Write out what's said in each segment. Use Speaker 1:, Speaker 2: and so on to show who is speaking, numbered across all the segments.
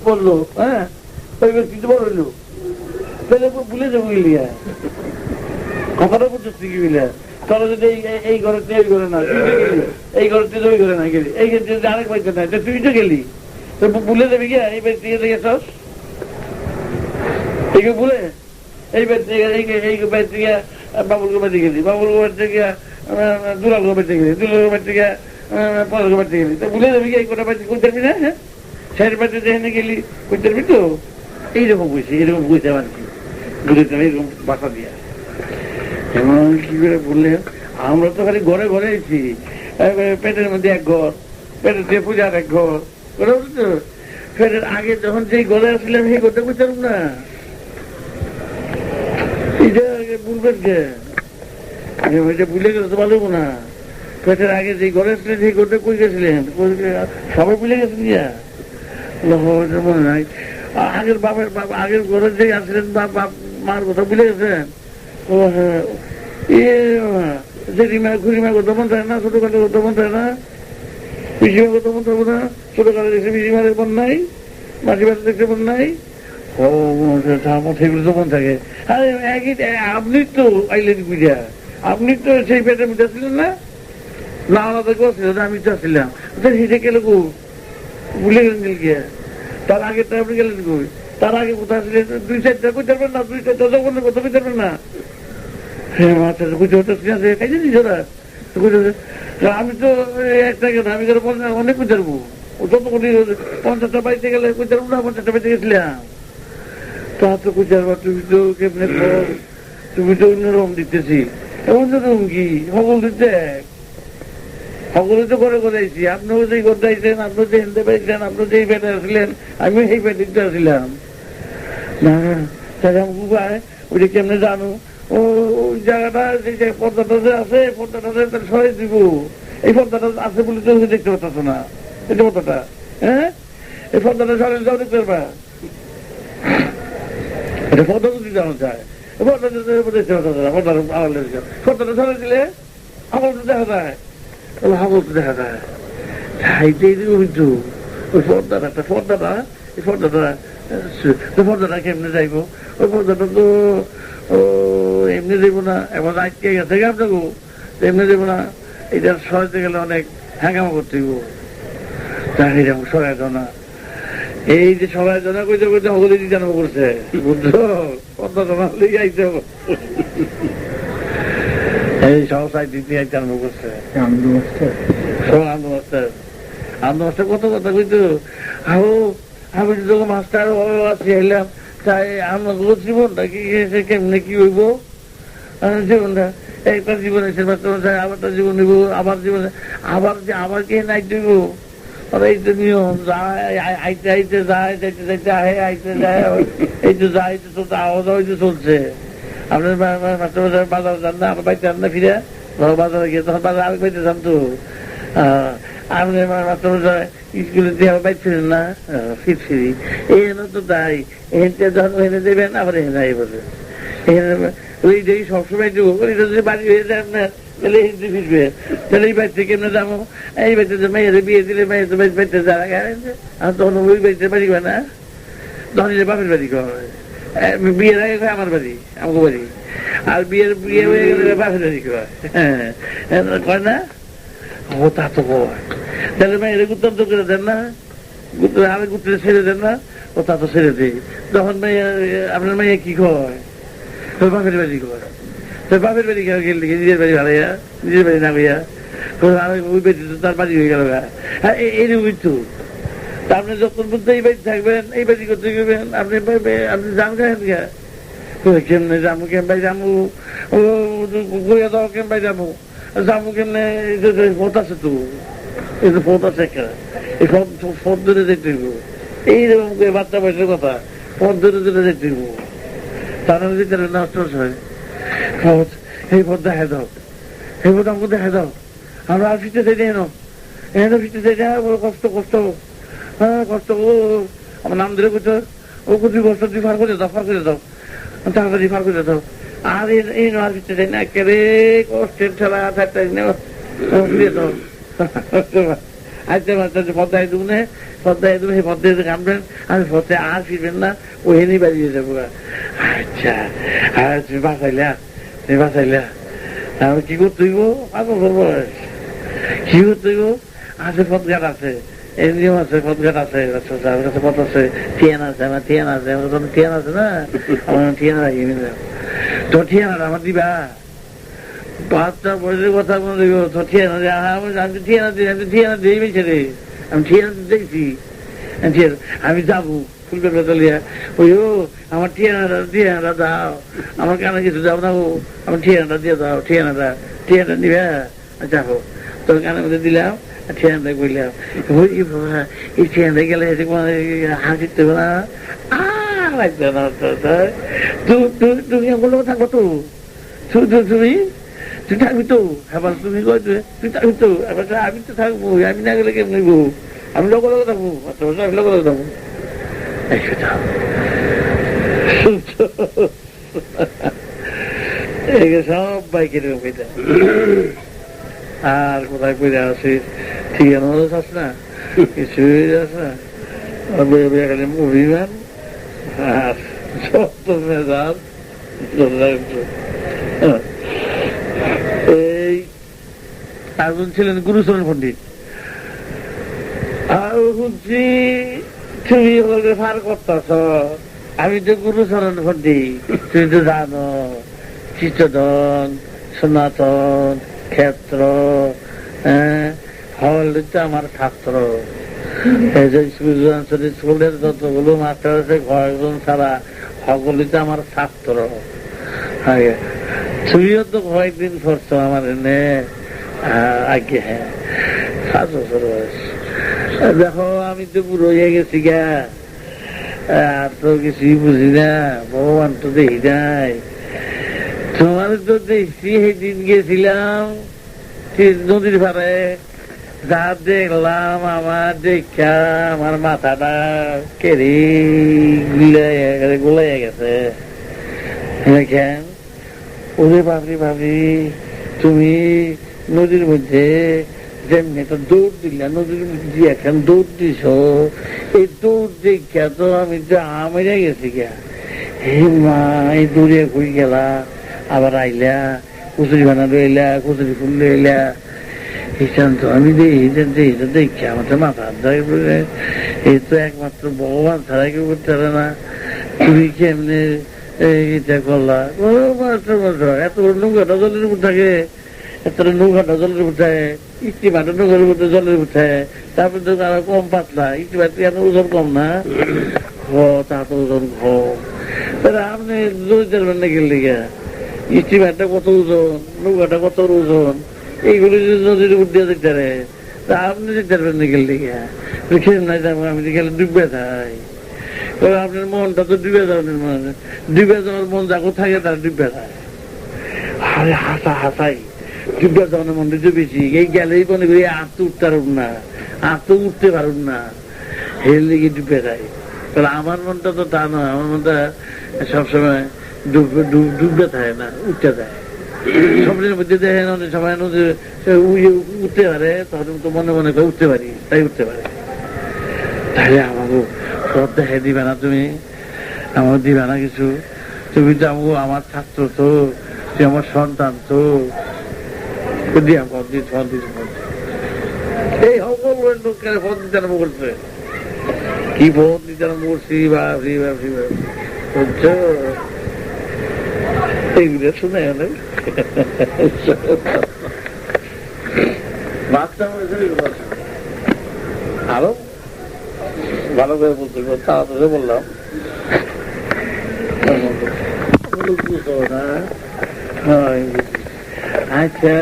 Speaker 1: পড়লো, হ্যাঁ, ওই ব্যক্তি তো বড় হইলো, তাহলে ভুলে যাবো গিলিয়া, কথাটা বুঝছিস কি গিলিয়া? তোরা যদি এই ঘরে ওই ঘরে না, তুই তো গেলি, এই ঘরে ওই ঘরে না গেলি, এই ক্ষেত্রে আরেক বাড়িতে নাই, তুই তো গেলি, তো ভুলে যাবি গিয়া এই ব্যক্তি গেছস, এই ভুলে এই ব্যক্তি এই ব্যক্তি গিয়া বাবুল গোবাইতে গেলি, বাবুল গোবাইতে গিয়া দুলাল গোবাইতে গেলি, দুলাল গোবাইতে গিয়া পলাশ গোবাইতে গেলি, তো ভুলে যাবি গিয়া এই কোটা বাড়িতে করতে পারবি না? হ্যাঁ, সাইড বাড়িতে যেখানে গেলি করতে পারবি তো? এইরকম বুঝছি, এরকম বুঝতে পারছি, বুঝতে এরকম বাসা দিয়া এমন কি করে বললে? আমরা তো খালি ঘরে ঘরে এসেছি, পেটের মধ্যে এক ঘর, পেটের দিয়ে পূজার এক ঘর, বুঝছো? পেটের আগে যখন যেই ঘরে আসলাম সেই ঘরটা বুঝতাম না, এটা বলবেন কে? এটা ভুলে গেলে তো ভালো না। পেটের আগে যে ঘরে আসলেন সেই ঘরটা কই গেছিলেন? সবাই ভুলে গেছেন গিয়া? মনে নাই। আগের বাবার আগের ঘরে যে আসলেন মার কথা ভুলে গেছেন? ও হ্যাঁ, জেঠিমা খুড়িমা কথা মন থাকে না, ছোটকালের কথা মন থাকে না, পিসিমার কথা মন থাকবো না, ছোটকালে দেখছে পিসিমারের মন নাই, মাসিমার দেখছে মন নাই, ও সেগুলো তো মন থাকে। আরে আপনি তো আইলেন বুঝা, আপনি তো সেই পেটের মধ্যে ছিলেন না, না আলাদা কেউ ছিল না, আমি তো আসছিলাম, সেটা গেলে গো ভুলে গেলেন গিয়া। তার আগে তো আপনি গেলেন কই? তার আগে কোথায় ছিলেন? 2-4টা কই পারবেন না, 2-4টা যখন কথা কই পারবেন না। হ্যাঁ, মাথা বুঝতে হচ্ছে খাইছে নি ওরা, আমি তো একটা কেন, আমি অনেক কই পারবো, যত কোটি 50টা বাড়িতে গেলে কই পারবো না, 50টা বাড়িতে গেছিলাম, তা তো কই পারবা? তুমি তো কেমনে, তুমি তো অন্যরকম দিতেছি। অন্যরকম কি সকল দিতে? সকলে তো করে করাইছি, আপনিও যেই করতে আইছেন, আপনি যে হিন্দে পাইছেন, আপনি যেই পেটে আসলেন, আমিও সেই পেটে আসলাম না। ওইটা কেমনে জানো? ও ওই জায়গাটা যে পর্দাটা যে আছে, পর্দাটা সরাই দিব, এই পর্দাটা আছে বলে তো দেখতে পাচ্ছ না, এই পর্দাটা, হ্যাঁ, এই পর্দাটা সরাই যাও দেখতে পারবা, এটা পর্দা যদি জানো যায়, পর্দাটা দেখতে পাচ্ছ না, পর্দাটা সরাই দিলে আমার তো দেখা যায়, হাবল তো দেখা যায়, কিন্তু ওই পর্দাটা এই পর্দাটা কেমনে যাইব? ওই পর্দাটা তো এমনি দেবো না, এবার আজকে গেছে আপনাকে, এমনি দেবো না, এটা সরাইতে গেলে অনেক হ্যাঙ্গামা করতে হইব, তাই সরাই দাও না। এই যে সবাই জানা কইতে কইতে হগলে দিতে আরম্ভ করছে, বুঝছো? পর্দাটা না লেগে আইতে হবে, এই সহসায় দিতে আইতে আরম্ভ করছে। আনন্দ মাস্টার কত কথা কইতো, আমি যখন মাস্টার আছি এলাম, তাই আমার জীবনটা কি কেমনে কি হইব, জীবনটা একটা জীবন এসে বাচ্চা আবারটা জীবন নিব, আবার জীবন আবার কে নাই দিব, এই তো নিয়ম, আইতে আইতে যায়, যাইতে যাইতে আহে, আইতে যায়, এই তো যায় তো আওয়াজ হয়তো চলছে। আপনার মাস্টার বাজার যান না, আমার বাড়িতে যান না, ফিরে বাজারে গিয়ে তখন বাজার আরেক বাড়িতে যান তো, আপনি মাস্টার স্কুলে দিয়ে আমার বাইর ছিলেন না, ফিরি এখানে তো তাই, এখানে যখন এনে দেবেন আবার এখানে আই বলে, এখানে ওই যে সবসময় দেবো, ওইটা যদি বাড়ি হয়ে যায় আপনার, তাহলে হিন্দি ফিরবে, তাহলে এই বাড়িতে কেমনে যাবো? এই বাড়িতে মেয়েদের বিয়ে দিলে মেয়েদের বাড়িতে যারা গেছে, আর তখন ওই বাড়িতে বাড়ি হয় না, তখন বাপের বাড়ি হয়, বিয়ের আগে হয় আমার বাড়ি, আমাকে বাড়ি, আর বিয়ে হয়ে গেলে বাপের বাড়ি কয় না, ও তা তো কয়, তাহলে মেয়েদের গুত্তান্ত করে দেন না, আরেক গুত্রে ছেড়ে দেন না, ও তা তো ছেড়ে দিই, তখন মেয়ে আপনার মেয়ে কি কয়, বাপের বাড়ি কয়, তো বাপের বাড়ি গেলে নিজের বাড়ি ভাড়াইয়া, নিজের বাড়ি না ভাইয়া, ওই বাড়ি তো তার বাড়ি হয়ে গেল, হ্যাঁ এইরকমই তো। আপনি যখন বলতে এই বাড়ি থাকবেন, এই বাড়ি করতে গেবেন, আপনি যান গায়েন গা, কেমনে যাবো, কেমবাই যাবো, কইয়া দাও কেমবাই যাবো, যাবো কেমনে, পথ আছে তো, এই তো পথ আছে একটা, এই পথ ধরে যেতে হইব, এইরকম বাচ্চা বয়সের কথা, পথ ধরে ধরে যেতে হইব, তারা যেতে নষ্ট হয়, এই পথ দেখা দাও, এই পথ আমাকে দেখা দাও, আমরা আর ফিরতে চাই এনো, এনে ফিরতে চাই না, কষ্ট কষ্ট, হ্যাঁ কষ্ট, আমার নাম ধরে করছো, ও কুচি কষ্ট তুই ফার করে দাও, তাড়াতাড়ি ফার করে দাও, আর এই আর ফিরতে চাই না, কেড়ে কষ্টের ঠেলা ফিরে দাও, আচ্ছা মাস্টার পদ্মায় দেবো না, পদ্মায় দেবো, সেই পদ্মায় কামবেন, আমি পদ্মায় আর ফিরবেন না, ওখানেই বাড়িয়ে যাবো। আচ্ছা আর তুমি বাঁচাইলা, তুমি বাঁচাইলা, আমি কি করতে হইব? 5 বছর বয়স, কি করতে হইব? আছে পথঘাট আছে, এমনিও আছে, পথঘাট আছে, আমার কাছে পথ আছে, টিয়ান আছে, আমার টিয়ান আছে, আমার কোনো টিয়ান আছে না, আমার টিয়ান রাখি তো ঠিয়ানাটা আমার দিবা। 5টা বয়সের কথা মনে দিব তো ঠিয়ানা, আমি ঠিয়ানা দিই, আমি ঠিয়ানা দিই বেছে রে, আমি ঠিয়ানা দেখছি, আমি যাবো ফুলবের বেতলিয়া, ওই ও আমার ঠিয়ানাটা দাও, আমার কানে কিছু যাও না, ও আমার ঠিয়ানাটা দিয়ে দাও, ঠিয়ানাটা নিবে, যাবো তোর কানের মধ্যে দিলাম, ঠিয়ানাটা বললাম, ওই এই ঠিয়ানাটা গেলে হাসিতে না লাগবে না, তুমি বলবো থাকবো তো, তুমি থাকবি তো, এবার তুমি তুই থাকবি তো, এবার আমি তো থাকবো, আমি না গেলে কেমন নেবো, আমি লোক থাকবো, আমি লোক থাকবো, সব বাইকের এটা। আর কোথায় পড়ে আসিস, ঠিক আছে না, কিছুই আছে না, খালি অভিমান আর সত্য মেজাজ। এই একজন ছিলেন গুরুচরণ পণ্ডিত, আর শুনছি তুমি ফার করতেছ, আমি তো গুরুচরণ পণ্ডিত, তুমি তো জানো চিত্তধন, সনাতন, ক্ষেত্র, হল তো আমার ছাত্র, স্কুলের যতগুলো মাস্টার আছে কয়েকজন ছাড়া সকলে তো আমার ছাত্র। তুইও তো কয়েকদিন পড়ছো আমার এনে আগে, হ্যাঁ 7 বছর বয়স। দেখো আমি তো বুড়ো হয়ে গেছি গা, আর তো কিছুই বুঝি না, ভগবান তো দেখি নাই, তোমার তো দেখছি সেদিন গেছিলাম নদীর পাড়ে, যা দেখলাম আমার দেখা আমার মাথাটা কেড়ে গোলাই গেছে। দেখেন ওরে ভাবি তুমি নদীর মধ্যে যেমনি একটা দৌড় দিলা, নদীর মধ্যে এখন দৌড় দিছ, এই দৌড় দেখা তো আমি তো আমেরা গেছি গা, হে মা এই দৌড়ে হয়ে গেলা, আবার আইলা কুচুরি বানা লইলা, কুচুরি ফুল লইলা, তো আমি দেখি আমার তো মাথা ধরে, এই তো একমাত্র ভগবান ছাড়া কেউ করতে পারে না, তুমি কেমনে এটা করলা? এত নৌকাটা জলের উপর থাকে, এত নৌকাটা জলের উপর থাকে, ইস্টিমাটা নৌকার উপর জলের উপর থাকে, তারপরে তো আরো কম পাতলা, ইস্টিমাটা এত ওজন কম না, তা তো ওজন কম, আপনি জোর যাবেন না গেলে ইস্টিমারটা কত ওজন, নৌকাটা কত ওজন, এইগুলো যদি নদীর উপর দিয়ে দেখতে পারে, তা আপনি দেখতে পারবেন না গেলে নাই যাবো, আমি গেলে ডুববে থাই, আপনার মনটা তো ডুবে যাওয়ার মন, ডুবে যাওয়ার মন যাকে থাকে তার ডুববে থাকে, আরে হাসাই ডুবে যাওয়ার মনটা ডুবেছি, এই গেলেই মনে করি আর তো উঠতে পারুন না, আর তো উঠতে পারুন না, এর লেগে ডুবে যায়। তাহলে আমার মনটা তো তা নয়, আমার মনটা সবসময় ডুববে থাকে না, উঠতে যায়। স্বপ্নের মধ্যে দেখেন অনেক সময় উঠতে পারে, তখন তো মনে মনে করে উঠতে পারি, তাই উঠতে পারে। তাহলে আমাকে সব দেখাই দিবে না, তুমি আমার দিবে না কিছু, তুমি তো আমাকে আমার ছাত্র তো, তুই আমার সন্তান তো, দিয়া ফোন দিস এই সকল লোকের ফোন দিতে আরম্ভ করছে, কি ফোন দিতে আরম্ভ করছি, বুঝছো এইগুলো শুনে আরো ভালো করে বলতে তাড়াতাড়ি বললাম, আচ্ছা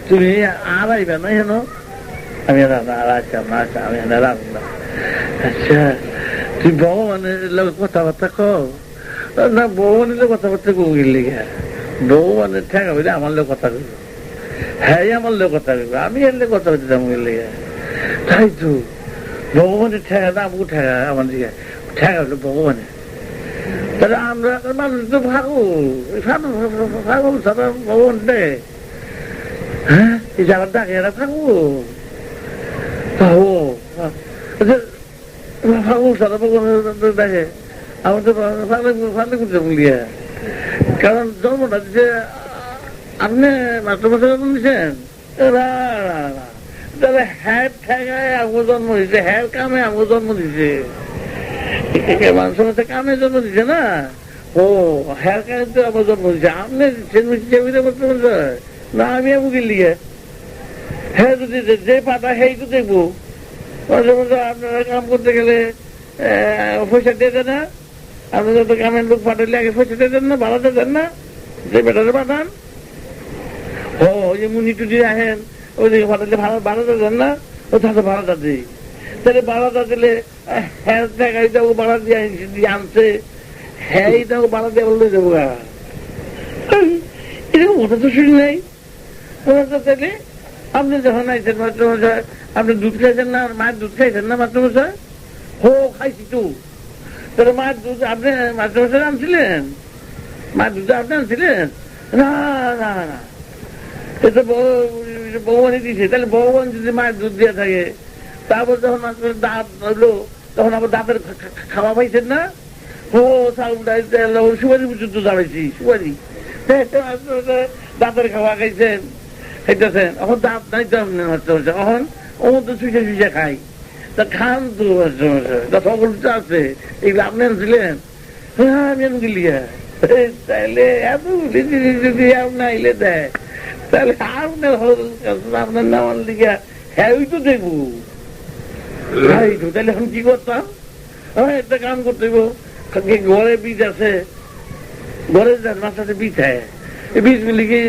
Speaker 1: তুমি আর আইবে না কেন? আমি আচ্ছা আমি রাখবো না। আচ্ছা তুই ভগবানের কথাবার্তা কও না, ভগবানের কথাবার্তা কইলি, ভগবানের ঠেকা বলে আমার লোক কথা কইব, হ্যাঁ আমার লোক কথা কইব, আমি এলে কথা বলতে যাবো গেলে, তাই তো ভগবানের ঠেকা না, আমাকে ঠেকা, আমার দিকে ঠেকা হলো ভগবানের। তাহলে আমরা মানুষ তো ভাগো সারা ভগবান দেয়, হ্যাঁ এই যারা ডাকে এরা ভাগো, দেখে আমার তো ফালে করতে বলিয়া, কারণ জন্মটা দিচ্ছে আপনি মাস্টারমশাই জন্ম দিচ্ছেন, তাহলে হ্যার ঠেকায় আমার জন্ম দিচ্ছে, হ্যার কামে আমার জন্ম দিচ্ছে, মানুষের মধ্যে কামে জন্ম দিচ্ছে না, ও হ্যার কামে তো আমার জন্ম দিচ্ছে, আপনি মাস্টারমশাই না, আমি বুঝি লিগে হ্যাঁ যদি যে পাতা সেই তো দেখবো। আপনারা কাম করতে গেলে পয়সা দিয়ে দেন না, আপনি যত কামের লোক পাঠালে আগে পয়সা দিয়ে দেন না, ভাড়াতে দেন না, যে বেটারে পাঠান, ও ওই যে মুনি টুটি আহেন ওইদিকে পাঠালে ভাড়াটা দেন না, ও তাতে ভাড়াটা দিই, তাহলে ভাড়াটা দিলে হ্যাঁ টাকা ভাড়া দিয়ে আনছে, হ্যাঁ এইটাও ভাড়া দিয়ে বললে দেবো, এরকম ওটা তো শুনি নাই। তাহলে আপনি যখন আইছেন মাস্টারমশাই, আপনি দুধ খাইছেন না, মায়ের দুধ খাইছেন না মাস্টারমশাই? হো খাইছি তো, তাহলে মায়ের দুধ আপনি মাস্টারমশাই আনছিলেন? মায়ের দুধ আপনি আনছিলেন? না না না, এটা ভগবানই দিয়েছে। তাহলে ভগবান যদি মায়ের দুধ দিয়ে থাকে, তারপর যখন মাস্টার দাঁত হলো তখন আবার দাঁতের খাওয়া পাইছেন না? ও চাউল সুপারি পর্যন্ত দাঁড়াইছি, সুপারি দাঁতের খাওয়া খাইছেন, খাইতেছেন, এখন দাঁত নাই তো আপনি মাস্টারমশাই, এখন ও তো সুইসা সুইসা খাই, তা খান তো মাস্টারমশাই, তা সকল তো আছে, এগুলো আপনি আনছিলেন? হ্যাঁ আমি আন গেলি, তাহলে এত যদি আপনার আইলে দেয়, তাহলে আপনার নামার লিখা হ্যাঁ ওই তো দেখবো, তাহলে এখন কি করতাম? একটা কাম করতে ঘরে বীজ আছে, ঘরে মাছ আছে, বীজ হয়, এই বীজ গুলিকে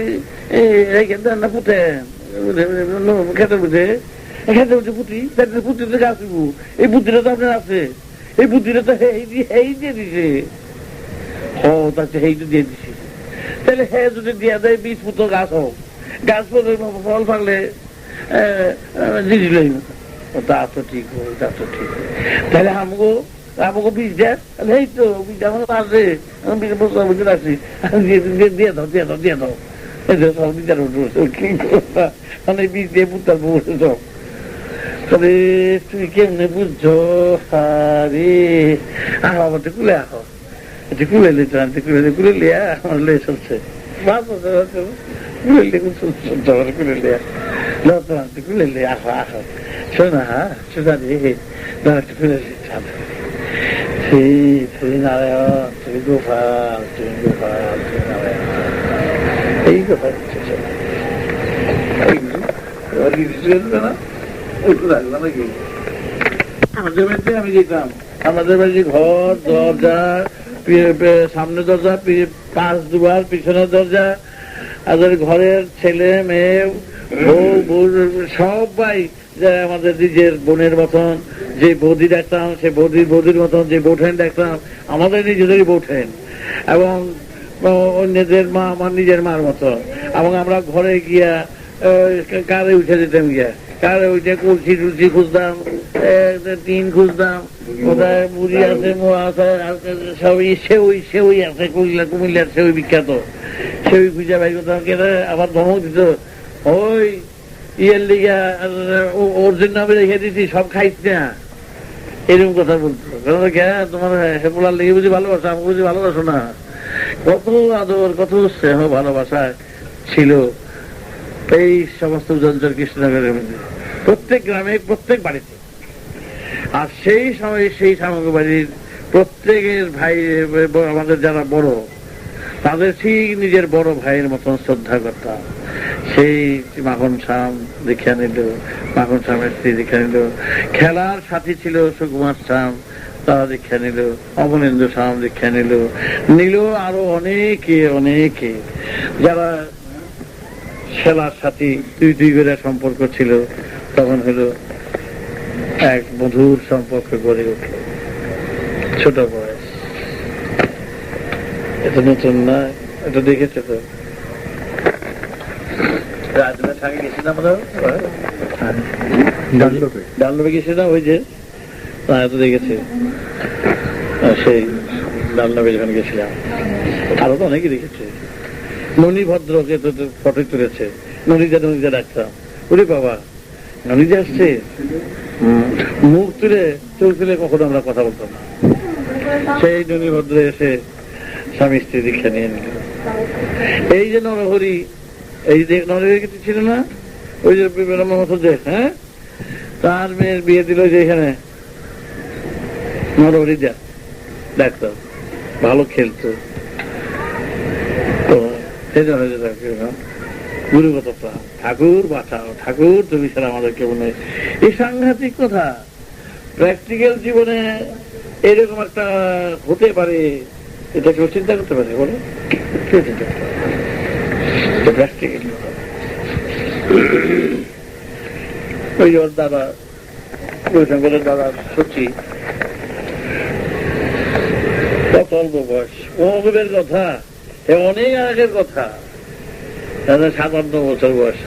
Speaker 1: না পুঁতে খেতে বুঝে পুঁতি, পুঁতিতে গাছ দিব, এই বুদ্ধিটা তো আপনার আছে, এই বুদ্ধিটা তো এই দিয়ে দিছে, ও তাতে হেইটা দিয়ে দিছে, তাহলে হে যদি দিয়া দেয় বীজ পুতো গাছ হোক, গাছ ফল ফাগলে জিনিস লই, তা তো ঠিক হয়, তা তো ঠিক হয়, তাহলে আমাকে বীজ দেয়, এই তো বীজ আমার আছে, আমি বীজ বসে বুঝে রাখছি, দিয়ে দাও দিয়ে দাও দিয়ে দাও, এই যে সব বিচার কি করবা, মানে বীজ দিয়ে পুতার বসে সব, তবে তুমি কেমনে বুঝছো? আরে আমার তো কুলে আহ, কুলে লিতে আনতে কুলে লিয়া আমার লে চলছে, কুলে লিয়া লত আনতে কুলে লিয়া আহ আহ শোনা, হ্যাঁ শোনা রে, একটু কুলে শ্রী নারায়ণ, শ্রী গোপাল, শ্রী গোপাল, শ্রী নারায়ণ, এই গোপাল না আমাদের বাড়িতে আমি যেতাম, আমাদের বাড়িতে ঘর দরজা, সামনে দরজা, পাঁচ দুবার পিছনের দরজা, আর ঘরের ছেলে মেয়ে বউ সবাই আমাদের নিজের বোনের মতন, যে বৌদি দেখতাম সে বৌদির মতন, যে বৌঠান দেখতাম আমাদের নিজেদেরই বৌঠান, এবং অন্যদের মা আমার নিজের মার মতন, এবং আমরা ঘরে গিয়া কারে উঠে যেতাম, গিয়া কারে উঠে কলসি টুলসি খুঁজতাম, টিন খুঁজতাম, কোথায় মুড়ি আছে মোয়া আছে, সবই সেউই আছে, কুমিল্লার সেউই বিখ্যাত, সেউই খুঁজে ভাই করতাম, কেটে আবার ধমক দিত, ওই ইয়ের লিগা ওর জন্য আমি রেখে দিচ্ছি, সব খাইস না, এরকম কথা বলতো। তোমার পোলার লেগে বুঝি ভালোবাসা, আমাকে বুঝি ভালোবাসো না, কত আদর কত স্নেহ ভালোবাসা ছিল এই সমস্ত উজ্জ্বল কৃষ্ণনগরের মধ্যে, প্রত্যেক গ্রামে প্রত্যেক বাড়িতে। আর সেই সময় সেই সামগ্রী বাড়ির প্রত্যেকের ভাই আমাদের যারা বড়, তাদের ঠিক নিজের বড় ভাইয়ের মতন শ্রদ্ধা করতাম। সেই মাখন শাম দীক্ষা নিল, মাখন শামের স্ত্রী দীক্ষা নিল, খেলার সাথী ছিল সুকুমার শাম, তারা দীক্ষা নিল, অবনীন্দ্র শাম দীক্ষা নিল আরো অনেকে অনেকে, যারা খেলার সাথী দুই করে সম্পর্ক ছিল, তখন হলো এক মধুর সম্পর্ক গড়ে উঠল। ছোট বয়স, এটা নতুন না, এটা দেখেছে তো, রাজনাথ আগে গেছিলাম আমরা, ডানলবে গেছিলাম, ওই যে তো দেখেছে, সেই ডানলবে যখন গেছিলাম, আরো তো অনেকে দেখেছে। ননী ভদ্রকে তো ফটো তুলেছে, ননীতে ডাকতাম, ওরে বাবা নিজে আসছে মুখ তুলে চোখ তুলে কখনো আমরা কথা বলতাম না। সেই ননিভদ্র এসে স্বামী স্ত্রী দীক্ষা নিয়ে নিল। এই যে নরহরি, এই যে নরহরি কিছু ছিল না, ওই যে মহোদয়, হ্যাঁ, তার মেয়ের বিয়ে দিল যে এখানে নরহরি যা ডাক্তার, ভালো খেলতো, তো সেই জন্য গুরুগত প্রাণ, ঠাকুর বাঁচাও, ঠাকুর তুমি ছাড়া আমাদের কেউ নেই। এই সাংঘাতিক কথা। প্র্যাকটিক্যাল জীবনে এরকম একটা হতে পারে, এটা কেউ চিন্তা করতে পারে? বলো, কেউ চিন্তা করতে পারে? প্র্যাকটিক্যাল ওই ওর দাদা, রবিশঙ্করের দাদা সচি, কত অল্প বয়স, অল্পের কথা, অনেক আগের কথা, 57 বছর বয়স,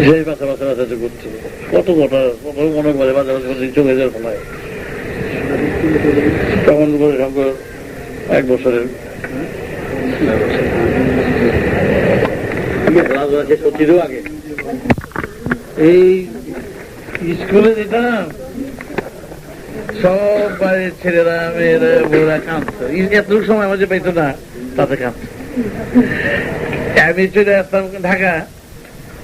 Speaker 1: সেই বাচ্চা বাচ্চা বাচ্চাতে ঘুরছে, কত কথা, কত মনে করে বাচ্চা বাচ্চা চলে যাওয়ার ফলায়। তখন রবিশঙ্কর 1 বছরের সচিরও আগে। এই স্কুলে যেতাম, সব বাড়ির ছেলেরা মেয়েরা বউরা কাঁদতো, এত সময় আমাদের পাইতো না, তাতে কাঁদতো। আমি চলে আসতাম ঢাকা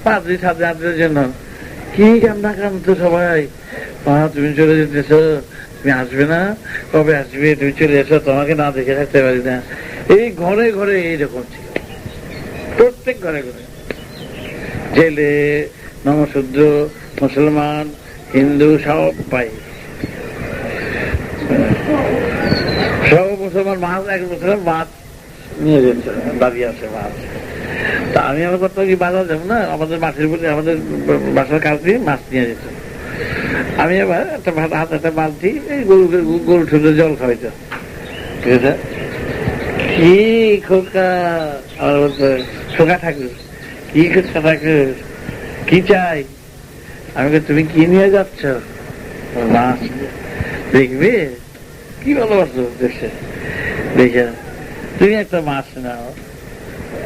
Speaker 1: 5 দিন 7 দিনের জন্য, কি কান্না কাঁদতো সবাই, মা তুমি চলে যেতেছ, তুমি আসবে না, কবে আসবে, তুমি চলে এসো, তোমাকে না দেখে থাকতে পারি না। এই ঘরে ঘরে এইরকম ছিল, প্রত্যেক ঘরে ঘরে, জেলে, নমশূদ্র, মুসলমান, হিন্দু, সব পাই, সব মুসলমান মাছ, 1 বছরের মাছ নিয়ে যেত, দাঁড়িয়ে আছে মাছ। তা আমি আমার করতাম কি, বাজার যাবো না, আমাদের মাছের বলে আমাদের বাসার কাছ দিয়ে মাছ নিয়ে যেত। আমি আবার একটা হাতে একটা বালতি গরু ঠুলে জল খাওয়াইতো, ঠিক আছে। কি খোকা, আমার বলতো খোকা ঠাকুর, কি খোকা ঠাকুর, কি চাই? আমি তুমি কি নিয়ে যাচ্ছ? মাছ দেখবে, কি ভালোবাসো দেখে, দেখে তুমি একটা মাছ নাও।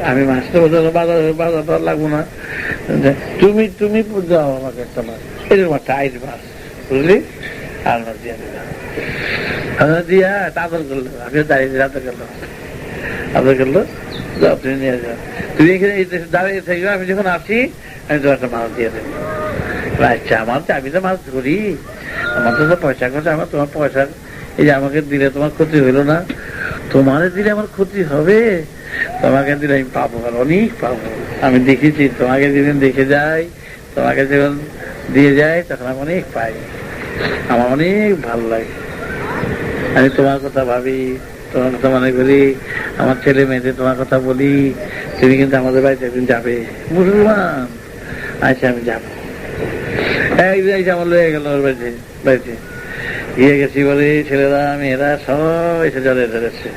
Speaker 1: আমি মাছটা বাজার লাগবো না, তুমি তুমি যাও আমাকে একটা মাছ, এরকম একটা আইস মাছ, বুঝলি, আর মাছ দিয়া দিলাম, দিয়া আদর করলো, আমিও দাঁড়িয়ে আদর করলাম, আদর করলো, যাও তুমি নিয়ে যাও, তুমি এখানে দাঁড়িয়ে থাকবে, আমি যখন আসি আমি তোমার একটা মাছ দিয়ে দেবো। আচ্ছা, আমার তো আমি তো মাছ ধরি, আমার তো পয়সা খরচা, আমার তোমার পয়সা, এই যে আমাকে দিলে তোমার ক্ষতি হইল না, তোমার দিলে আমার ক্ষতি হবে, তোমাকে দিলে আমি পাবো, আর অনেক পাবো। আমি দেখেছি, তোমাকে যেদিন দেখে যাই, তোমাকে যখন দিয়ে যায়, তখন আমি অনেক পাই, আমার অনেক ভালো লাগে। আমি তোমার কথা ভাবি, তোমার কথা মনে করি, আমার ছেলে মেয়েদের তোমার কথা বলি, তুমি কিন্তু আমাদের বাড়িতে একদিন যাবে, মুসলমান। আচ্ছা, আমি যাবো। একদিন আমার লয়ে গেল ওর বাড়িতে গিয়ে গেছি, বলে ছেলেরা মেয়েরা সব এসে জলে ধরেছে,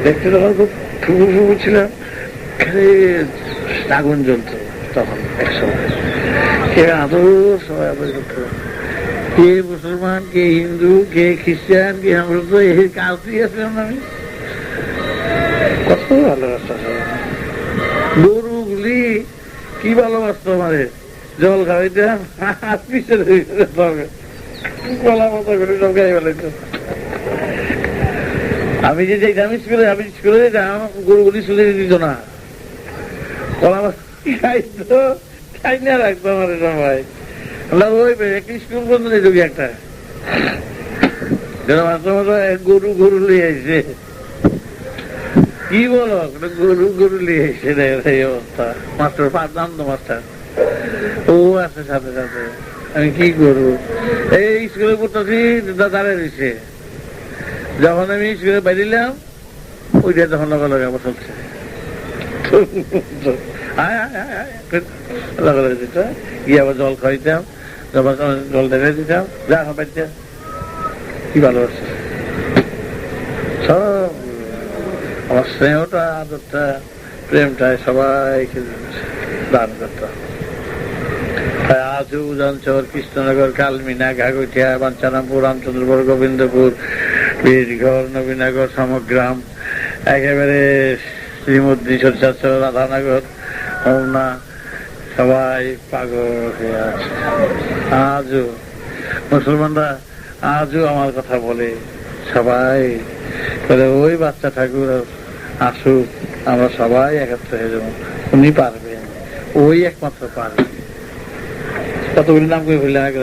Speaker 1: দেখতে তখন খুব ফুবু ছিলাম, আগুন জ্বলত তখন একসময়, কে আদর, সবাই আদর করতো, কে মুসলমান, কে হিন্দু, কে খ্রিস্টান, কে আমরা তো এই কাজই আসলাম আমি, কত ভালোবাসত সবাই। গরুগুলি কি ভালোবাসতো আমারে, জল খাওয়াইতাম, পিছনে গলা মতো করে সব গায়ে ফেলাইতো। আমি যে যেতাম স্কুলে যেতাম, গরুগুলি চলে দিত না, কলা খাইতো, খাই না রাখতো আমার সবাই। ওই স্কুল বন্ধ নেই তোকে একটা গরু গরু লিয়ে আইছে, কি বলো, গরু গরু লিয়ে আইছে, এই অবস্থা। মাস্টার নাম তো মাস্টার, ও আছে সাথে সাথে, আমি কি করবো, এই স্কুলে পড়তেছি, দাঁড়িয়ে দিচ্ছে, যখন আমি স্কুলে বাইরিলাম, ওইটা তখন লগে লগে আবার চলছে, লগে লগে দিত, গিয়ে আবার জল খাইতাম, জল ঢেলে দিতাম, যা খাইতে, কি ভালোবাসে সব, আমার স্নেহটা, আদরটা, প্রেমটা সবাইকে দান করতাম। আজু, উজানচর, কৃষ্ণনগর, কালমিনা, ঘাগটিয়া, বাঞ্ছারামপুর, রামচন্দ্রপুর, গোবিন্দপুর, বীরঘর, নবীনগর, সমগ্রাম, একেবারে শ্রীমদ্দি, সরচাচর, রাধানগর, হোমনা, সবাই পাগল হয়ে আছে। আজও মুসলমানরা আজও আমার কথা বলে, সবাই ওই বাচ্চা ঠাকুর আসুক, আমরা সবাই একত্র হয়ে যাবো, উনি পারবেন, ওই একমাত্র পারবেন। কতগুলি নাম করে ফেললেন আগে।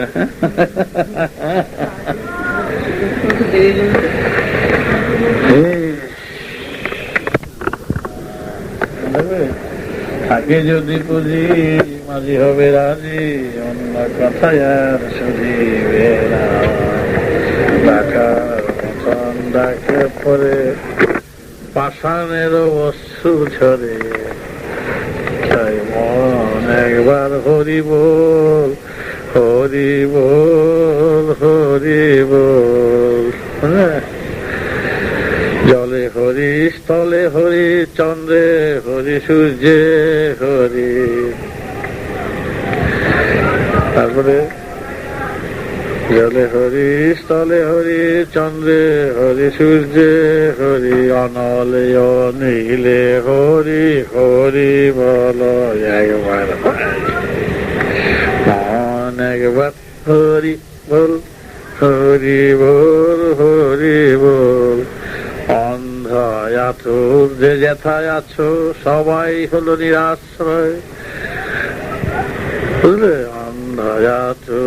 Speaker 1: থাকে যদি পুঁজি মাঝি হবে রাজি, অন্য কথায় আর শুধিবে না। ডাকার মতন ডাকে পরে পাষাণেরও অশ্রু ঝরে, তাই মন একবার হরি বল, হরি বল, হরি বল। জলে হরি, স্থলে হরি, চন্দ্রে হরি, সূর্যে হরি। তারপরে জলে হরি, স্থলে হরি, চন্দ্রে হরি, সূর্যে হরি, অনলে অনিলে হরি, হরি বল একবার, মন একবার হরি বল, হরি বল, হরি বল। অন্ধায় আছো যে যেথায় আছো, সবাই হলো নিরাশ্রয়, বুঝলে? অন্ধায় আছো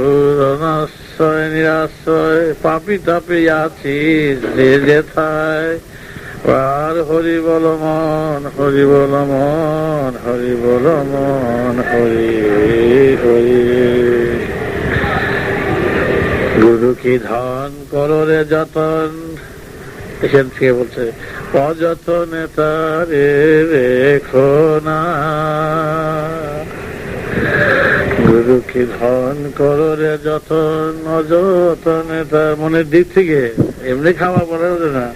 Speaker 1: অনাশ্রয় নিরাশ্রয়, পাপি তাপি আছি যে যেথায়। আর হরি বল মন, হরি বল মন, হরি বল মন, হরি হরি। গুরু কি ধন করো রে যতন, এখান থেকে বলছে অযতনে তারে রেখো না। গুরু কি ধন করো রে যতন, অযতনে তার মনের দিক থেকে এমনি খাওয়া পড়া হতো না,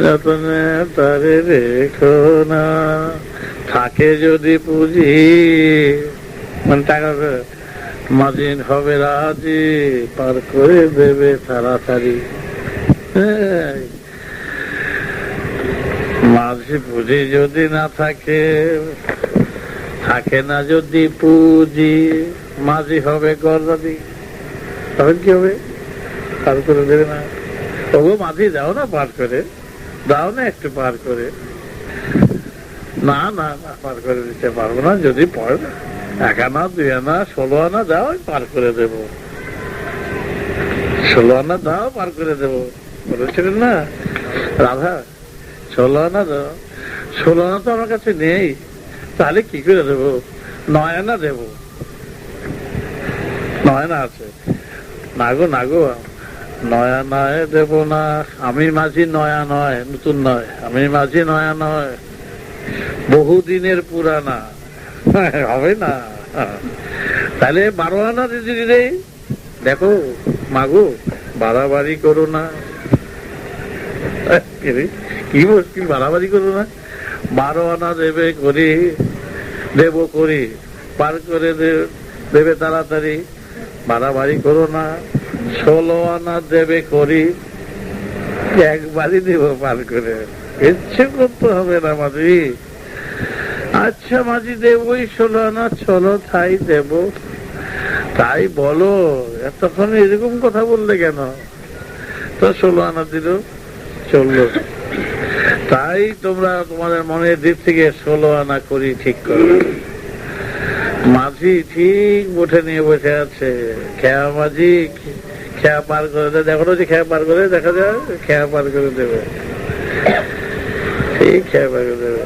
Speaker 1: যতনে তারে রেখো না। থাকে যদি পুঁজি মানে টাকা, মাঝিন হবে রাজি, পার করে দেবে তাড়াতাড়ি। মাঝি পুঁজি যদি না থাকে, থাকে না যদি পুঁজি, মাঝি হবে গররাজি, তখন কি হবে? পার করে দেবে না। তবু মাঝি দাও না পার করে, দাও না একটু পার করে। না না না, পার করে দিতে পারবো না, যদি পড়ে না 1 আনা 2 আনা 16 আনা দাও, পার করে দেব। 16 আনা দাও, পার করে দেব বলেছিলেন না রাধা? 16 আনা দাও। 16 আনা তো আমার কাছে নেই, তাহলে কি করে দেবো? 9 আনা দেবো। 9 আনা আছে। না গো না গো, 9 আনায় দেব না। আমি মাঝি নয়া নয়, নতুন নয়, আমি মাঝি নয়া নয়, বহুদিনের পুরানা, হবে না। তাহলে 12 আনা যদি রে, দেখো মাগো বাড়াবাড়ি করো না। কি মুশকিল, বাড়াবাড়ি করো না। 12 আনা দেবে করি, দেব করি, পার করে দেবে তাড়াতাড়ি, বাড়াবাড়ি করো না। 16 আনা দেবে করি, একবারই দেব পার করে, ইচ্ছে করতে হবে না মাঝি। আচ্ছা মাঝি দেবই 16 আনা, চলো তাই দেব। তাই বলো, এতক্ষণ এরকম কথা বললে কেন? তো 16 আনা দিল, চললো। তাই তোমরা তোমাদের মনের দিক থেকে 16 আনা করি ঠিক করো। মাঝি ঠিক উঠে নিয়ে বসে আছে, খেয়া মাঝি খেয়া পার করে দেয়। দেখো যে খেয়া পার করে দেখা যায়, খেয়া পার করে দেবে, ঠিক খেয়া পার করে দেবে।